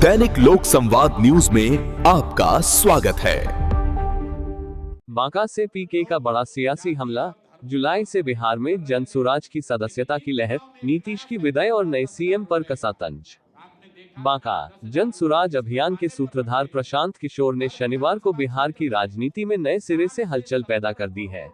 दैनिक लोक संवाद न्यूज में आपका स्वागत है। बांका से पीके का बड़ा सियासी हमला, जुलाई से बिहार में जनसुराज की सदस्यता की लहर, नीतीश की विदाई और नए सीएम पर कसा तंज। बांका जनसुराज अभियान के सूत्रधार प्रशांत किशोर ने शनिवार को बिहार की राजनीति में नए सिरे से हलचल पैदा कर दी है।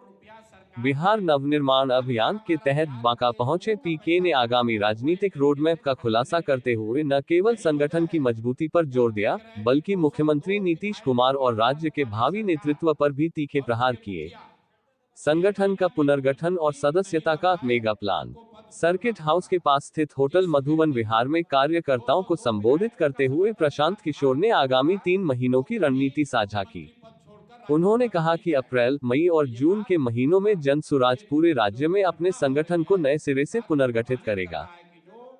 बिहार नवनिर्माण अभियान के तहत बांका पहुंचे पीके ने आगामी राजनीतिक रोडमैप का खुलासा करते हुए न केवल संगठन की मजबूती पर जोर दिया, बल्कि मुख्यमंत्री नीतीश कुमार और राज्य के भावी नेतृत्व पर भी तीखे प्रहार किए। संगठन का पुनर्गठन और सदस्यता का मेगा प्लान। सर्किट हाउस के पास स्थित होटल मधुबन विहार में कार्यकर्ताओं को संबोधित करते हुए प्रशांत किशोर ने आगामी 3 महीनों की रणनीति साझा की। उन्होंने कहा कि अप्रैल, मई और जून के महीनों में जनसुराज पूरे राज्य में अपने संगठन को नए सिरे से पुनर्गठित करेगा।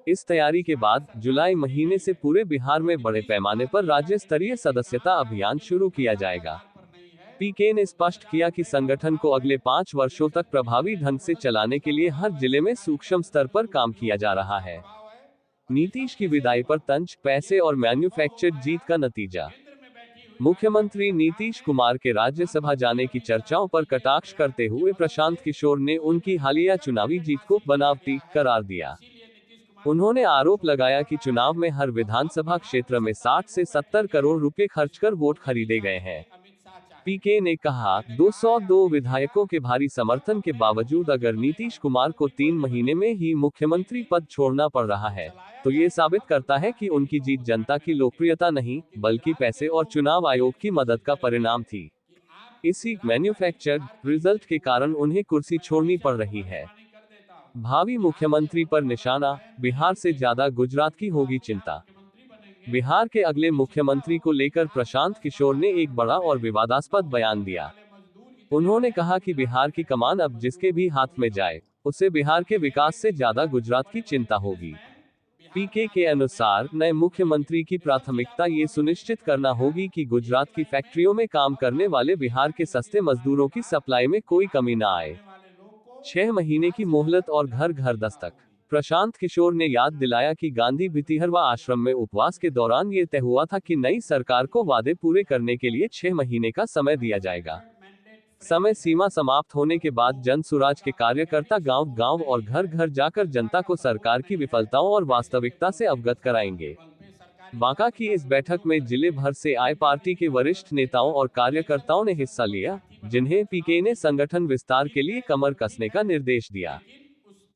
इस तैयारी के बाद जुलाई महीने से पूरे बिहार में बड़े पैमाने पर राज्य स्तरीय सदस्यता अभियान शुरू किया जाएगा। पीके ने स्पष्ट किया कि संगठन को अगले 5 वर्षों तक प्रभावी ढंग से चलाने के लिए हर जिले में सूक्ष्म स्तर पर काम किया जा रहा है। नीतीश की विदाई पर तंज, पैसे और मैन्युफैक्चर्ड जीत का नतीजा। मुख्यमंत्री नीतीश कुमार के राज्यसभा जाने की चर्चाओं पर कटाक्ष करते हुए प्रशांत किशोर ने उनकी हालिया चुनावी जीत को बनावटी करार दिया। उन्होंने आरोप लगाया कि चुनाव में हर विधानसभा क्षेत्र में 60 से 70 करोड़ रुपए खर्च कर वोट खरीदे गए हैं। पीके ने कहा, 202 विधायकों के भारी समर्थन के बावजूद अगर नीतीश कुमार को 3 महीने में ही मुख्यमंत्री पद छोड़ना पड़ रहा है, तो ये साबित करता है कि उनकी जीत जनता की लोकप्रियता नहीं, बल्कि पैसे और चुनाव आयोग की मदद का परिणाम थी। इसी मैन्युफैक्चर्ड रिजल्ट के कारण उन्हें कुर्सी छोड़नी पड़ रही है। भावी मुख्यमंत्री पर निशाना, बिहार से ज्यादा गुजरात की होगी चिंता। बिहार के अगले मुख्यमंत्री को लेकर प्रशांत किशोर ने एक बड़ा और विवादास्पद बयान दिया। उन्होंने कहा कि बिहार की कमान अब जिसके भी हाथ में जाए, उसे बिहार के विकास से ज्यादा गुजरात की चिंता होगी। पीके के अनुसार नए मुख्यमंत्री की प्राथमिकता ये सुनिश्चित करना होगी कि गुजरात की फैक्ट्रियों में काम करने वाले बिहार के सस्ते मजदूरों की सप्लाई में कोई कमी न आए। 6 महीने की मोहलत और घर घर दस्तक। प्रशांत किशोर ने याद दिलाया कि गांधी भितिहरवा आश्रम में उपवास के दौरान ये तय हुआ था कि नई सरकार को वादे पूरे करने के लिए 6 महीने का समय दिया जाएगा। समय सीमा समाप्त होने के बाद जनसुराज के कार्यकर्ता गांव-गांव और घर घर जाकर जनता को सरकार की विफलताओं और वास्तविकता से अवगत कराएंगे। बांका की इस बैठक में जिले भर से आए पार्टी के वरिष्ठ नेताओं और कार्यकर्ताओं ने हिस्सा लिया, जिन्हें पीके ने संगठन विस्तार के लिए कमर कसने का निर्देश दिया।